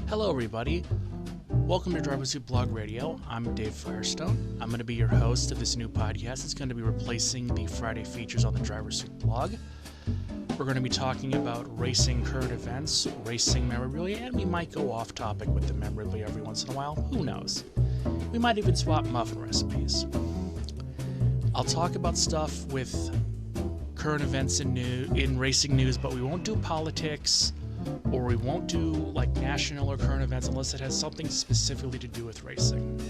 Hello everybody, welcome to Driver Suit Blog Radio. I'm Dave Firestone. I'm going to be your host of this new podcast. It's going to be replacing the Friday features on the Driver Suit Blog. We're going to be talking about racing current events, racing memorabilia, and we might go off topic with the memorabilia every once in a while. Who knows? We might even swap muffin recipes. I'll talk about stuff with current events in racing news, but we won't do politics, or we won't do like national or current events unless it has something specifically to do with racing.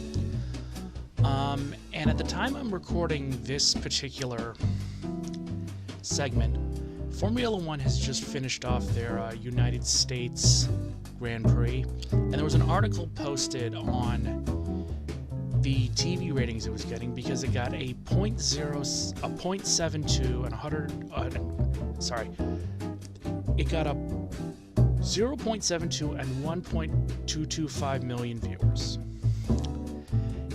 And at the time I'm recording this particular segment, Formula One has just finished off their United States Grand Prix, and there was an article posted on the TV ratings it was getting because it got a 0.72 and it got a 0.72 and 1.225 million viewers.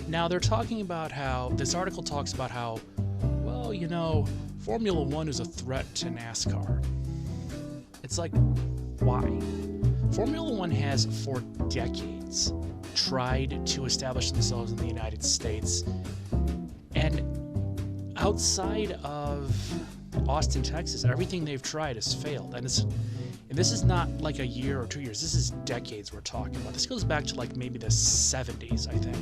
Now they're talking about how, this article talks about how, well, you know, Formula One is a threat to NASCAR. It's like, why? Formula One has for decades tried to establish themselves in the United States, and outside of Austin, Texas, everything they've tried has failed. And this is not like a year or 2 years. This is decades we're talking about. This goes back to like maybe the 70s, I think.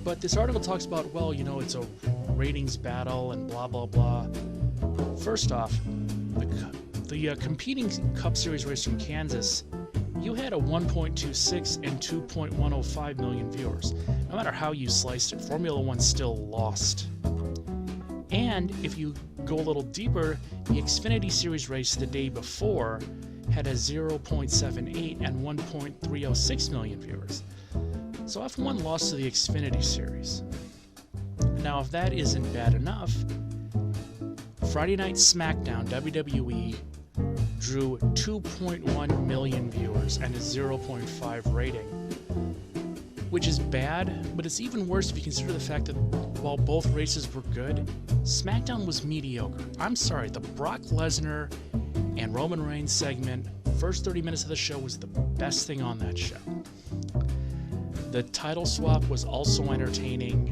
But this article talks about, well, you know, it's a ratings battle and blah, blah, blah. First off, the competing Cup Series race from Kansas, you had a 1.26 and 2.105 million viewers. No matter how you sliced it, Formula One still lost. And if you go a little deeper, the Xfinity Series race the day before had a 0.78 and 1.306 million viewers. So F1 lost to the Xfinity Series. Now, if that isn't bad enough, Friday Night SmackDown WWE drew 2.1 million viewers and a 0.5 rating, which is bad, but it's even worse if you consider the fact that while both races were good, SmackDown was mediocre. I'm sorry, the Brock Lesnar and Roman Reigns segment, first 30 minutes of the show, was the best thing on that show. The title swap was also entertaining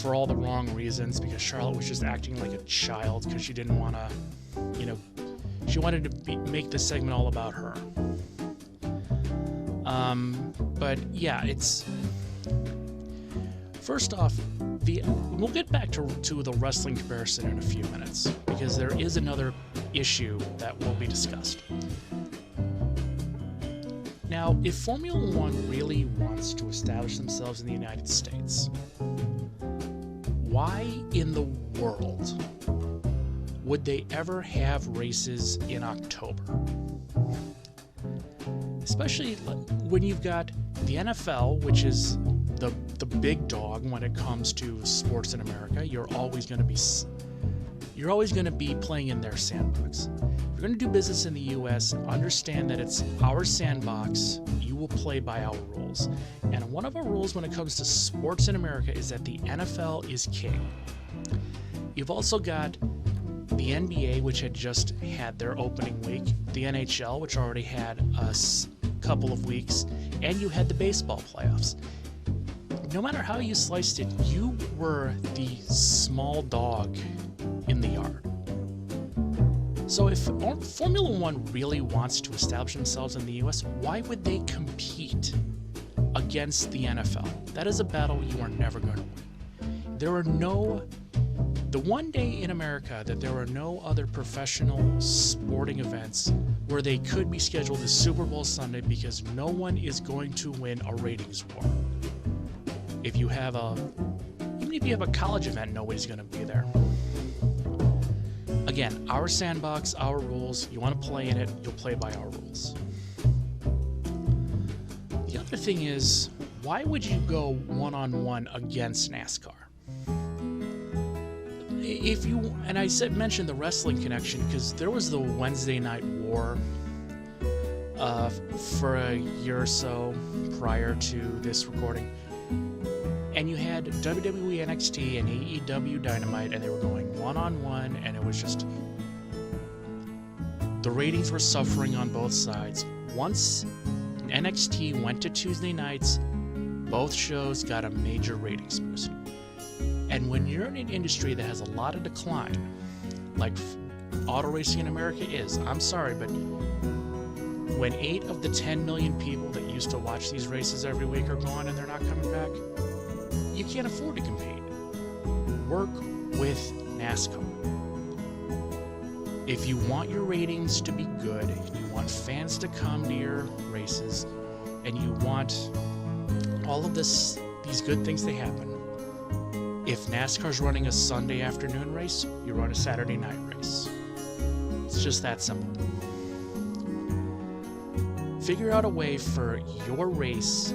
for all the wrong reasons, because Charlotte was just acting like a child because she didn't want to, you know, she wanted to make the segment all about her. But yeah, it's... First off, we'll get back to the wrestling comparison in a few minutes, because there is another issue that will be discussed. Now, if Formula One really wants to establish themselves in the United States, why in the world would they ever have races in October? Especially when you've got the NFL, which is the big dog when it comes to sports in America. You're always going to be playing in their sandbox. If you're going to do business in the US, understand that it's our sandbox. You will play by our rules. And one of our rules when it comes to sports in America is that the NFL is king. You've also got the NBA, which had just had their opening week, the NHL, which already had a couple of weeks, and you had the baseball playoffs. No matter how you sliced it, you were the small dog in the yard. So if Formula One really wants to establish themselves in the US, why would they compete against the NFL? That is a battle you are never going to win. The one day in America that there are no other professional sporting events where they could be scheduled is Super Bowl Sunday, because no one is going to win a ratings war. Even if you have a college event, nobody's going to be there. Again, our sandbox, our rules. You want to play in it, you'll play by our rules. The other thing is, why would you go one-on-one against NASCAR? And I mentioned the wrestling connection because there was the Wednesday Night War for a year or so prior to this recording, and you had WWE NXT and AEW Dynamite, and they were going one-on-one, and it was just the ratings were suffering on both sides. Once NXT went to Tuesday nights, both shows got a major ratings boost. And when you're in an industry that has a lot of decline, like auto racing in America is, I'm sorry, but when 8 of the 10 million people that used to watch these races every week are gone and they're not coming back, you can't afford to compete. Work with NASCAR. If you want your ratings to be good, you want fans to come to your races, and you want all of these good things to happen, if NASCAR's running a Sunday afternoon race, you run a Saturday night race. It's just that simple. Figure out a way for your race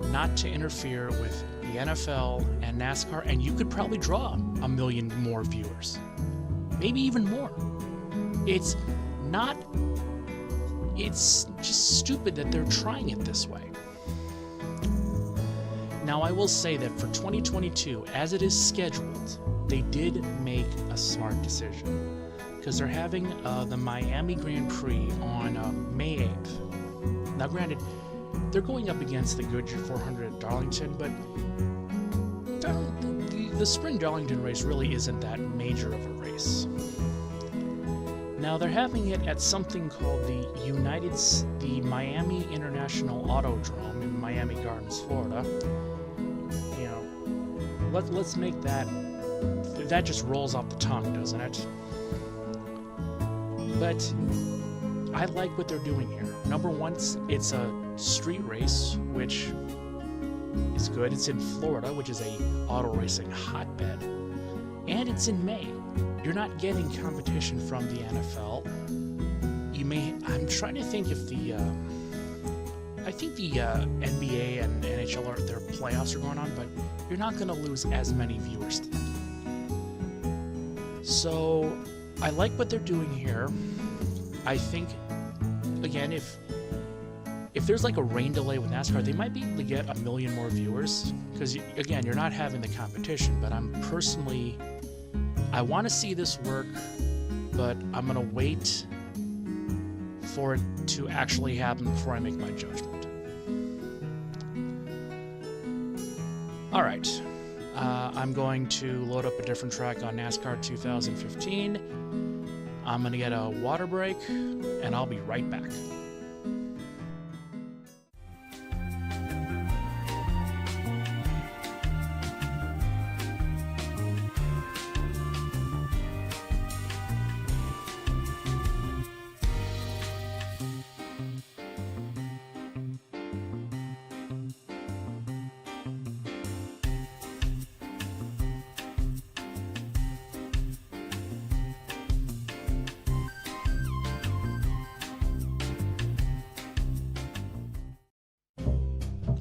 not to interfere with the NFL and NASCAR, and you could probably draw 1 million more viewers. Maybe even more. It's just stupid that they're trying it this way. Now, I will say that for 2022, as it is scheduled, they did make a smart decision, because they're having the Miami Grand Prix on May 8th. Now, granted, they're going up against the Goodyear 400 at Darlington, but the Spring Darlington race really isn't that major of a race. Now, they're having it at something called the Miami International Autodrome in Miami Gardens, Florida. You know, let's make that just rolls off the tongue, doesn't it? But I like what they're doing here. Number one, it's a street race, which is good. It's in Florida, which is a auto racing hotbed, and it's in May. You're not getting competition from the NFL. I'm trying to think if I think the NBA and NHL their playoffs are going on, but you're not going to lose as many viewers to that. So I like what they're doing here. I think, again, if there's like a rain delay with NASCAR, they might be able to get 1 million more viewers, because again, you're not having the competition. But I want to see this work, but I'm going to wait for it to actually happen before I make my judgment. All right, I'm going to load up a different track on NASCAR 2015. I'm going to get a water break, and I'll be right back.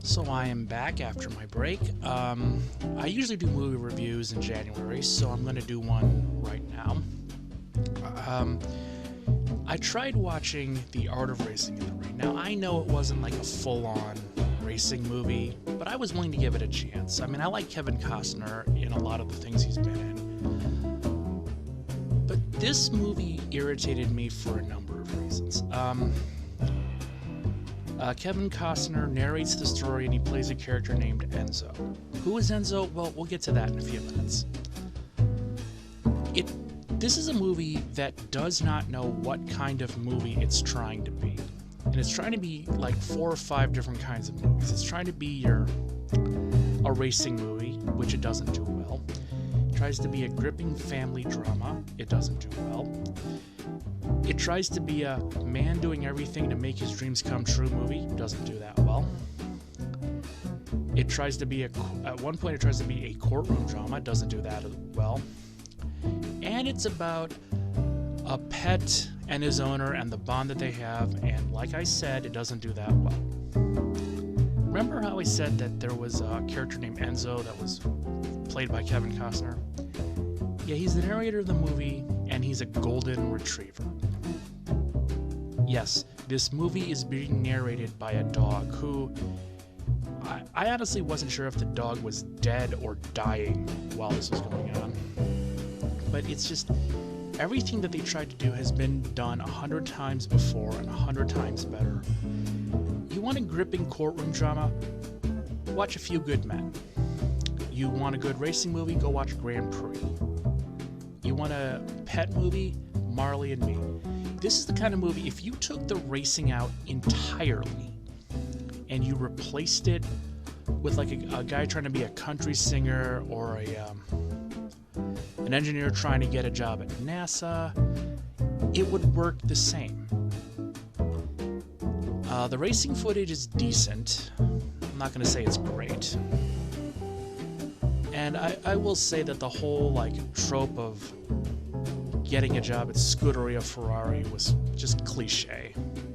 So I am back after my break. I usually do movie reviews in January, so I'm going to do one right now. I tried watching The Art of Racing in the Ring. Now, I know it wasn't like a full-on racing movie, but I was willing to give it a chance. I mean, I like Kevin Costner in a lot of the things he's been in. But this movie irritated me for a number of reasons. Kevin Costner narrates the story, and he plays a character named Enzo. Who is Enzo? Well, we'll get to that in a few minutes. This is a movie that does not know what kind of movie it's trying to be. And it's trying to be like 4 or 5 different kinds of movies. It's trying to be a racing movie, which it doesn't do well. It tries to be a gripping family drama. It doesn't do well. It tries to be a man doing everything to make his dreams come true movie. Doesn't do that well. It tries to be at one point it tries to be a courtroom drama. Doesn't do that well. And it's about a pet and his owner and the bond that they have. And like I said, it doesn't do that well. Remember how I said that there was a character named Enzo that was played by Kevin Costner? Yeah, he's the narrator of the movie, and he's a golden retriever. Yes, this movie is being narrated by a dog who... I honestly wasn't sure if the dog was dead or dying while this was going on. But it's just... Everything that they tried to do has been done 100 times before and 100 times better. You want a gripping courtroom drama? Watch A Few Good Men. You want a good racing movie? Go watch Grand Prix. You want a pet movie? Marley and Me. This is the kind of movie, if you took the racing out entirely and you replaced it with like a guy trying to be a country singer or an engineer trying to get a job at NASA, it would work the same. The racing footage is decent. I'm not going to say it's great. And I will say that the whole like trope of getting a job at Scuderia Ferrari was just cliche.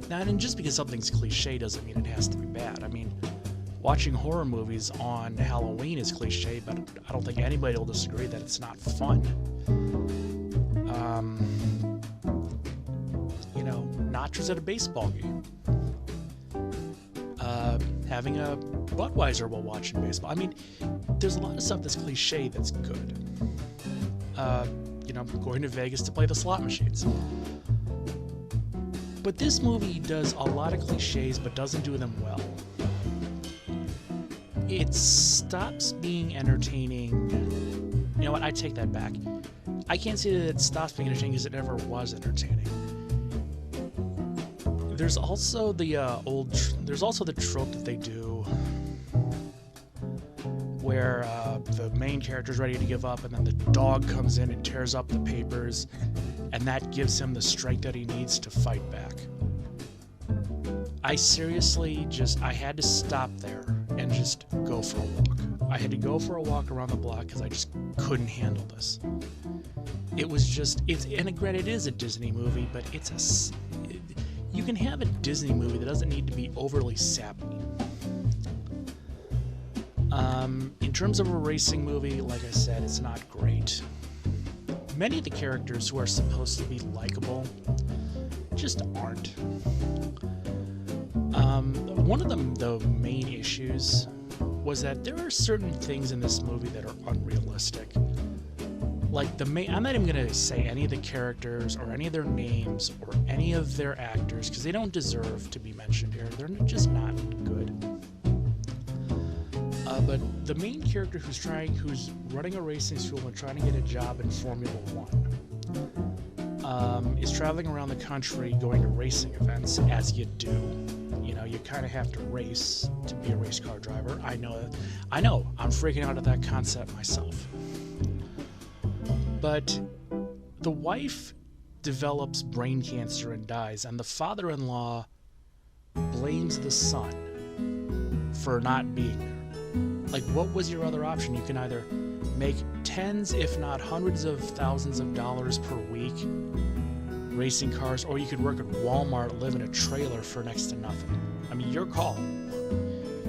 Now, and just because something's cliche doesn't mean it has to be bad. I mean, watching horror movies on Halloween is cliche, but I don't think anybody will disagree that it's not fun. Nachos at a baseball game. Having a Budweiser while watching baseball. I mean, there's a lot of stuff that's cliche that's good. Going to Vegas to play the slot machines. But this movie does a lot of cliches, but doesn't do them well. It stops being entertaining. You know what? I take that back. I can't say that it stops being entertaining because it never was entertaining. There's also the trope that they do where the main character's ready to give up and then the dog comes in and tears up the papers and that gives him the strength that he needs to fight back. I seriously I had to stop there and just go for a walk. I had to go for a walk around the block because I just couldn't handle this. It was just, and granted, it is a Disney movie, but you can have a Disney movie that doesn't need to be overly sappy. In terms of a racing movie, like I said, it's not great. Many of the characters who are supposed to be likable just aren't. One of the main issues was that there are certain things in this movie that are unrealistic. Like I'm not even going to say any of the characters or any of their names or any of their actors because they don't deserve to be mentioned here. They're just not good. But the main character who's running a racing school and trying to get a job in Formula One is traveling around the country going to racing events, as you do. You kind of have to race to be a race car driver. I know, I'm freaking out at that concept myself. But the wife develops brain cancer and dies, and the father-in-law blames the son for not being there. Like, what was your other option? You can either make tens, if not hundreds of thousands of dollars per week racing cars, or you could work at Walmart, live in a trailer for next to nothing. I mean, your call.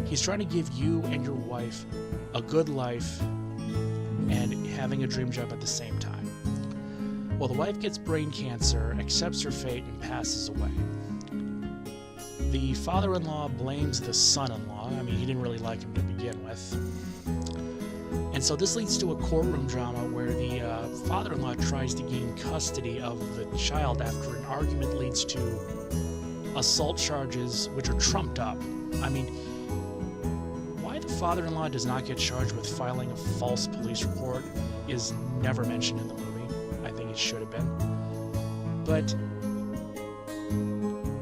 He's trying to give you and your wife a good life and having a dream job at the same time. Well, the wife gets brain cancer, accepts her fate, and passes away. The father-in-law blames the son-in-law. I mean, he didn't really like him to begin with. And so this leads to a courtroom drama where the father-in-law tries to gain custody of the child after an argument leads to assault charges, which are trumped up. I mean, why the father-in-law does not get charged with filing a false police report is never mentioned in the movie. I think it should have been. But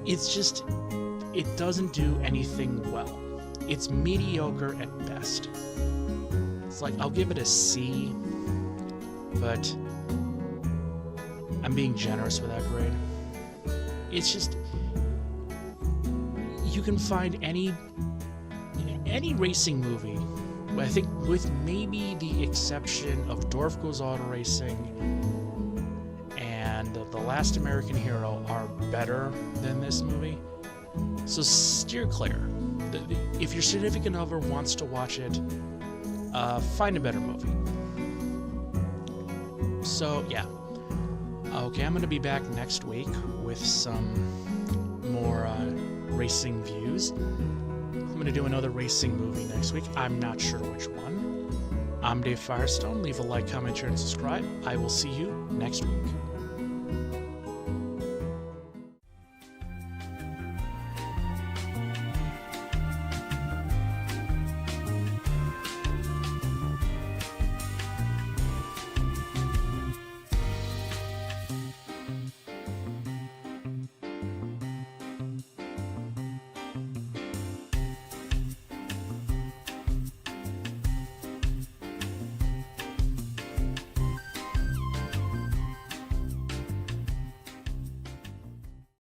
it's just, it doesn't do anything well. It's mediocre at best. It's like, I'll give it a C, but I'm being generous with that grade. It's just, you can find any racing movie, I think with maybe the exception of Dorf Goes Auto Racing and The Last American Hero, are better than this movie. So steer clear. If your significant other wants to watch it, find a better movie. So, yeah. Okay, I'm going to be back next week with some more racing views. I'm going to do another racing movie next week. I'm not sure which one. I'm Dave Firestone. Leave a like, comment, share, and subscribe. I will see you next week.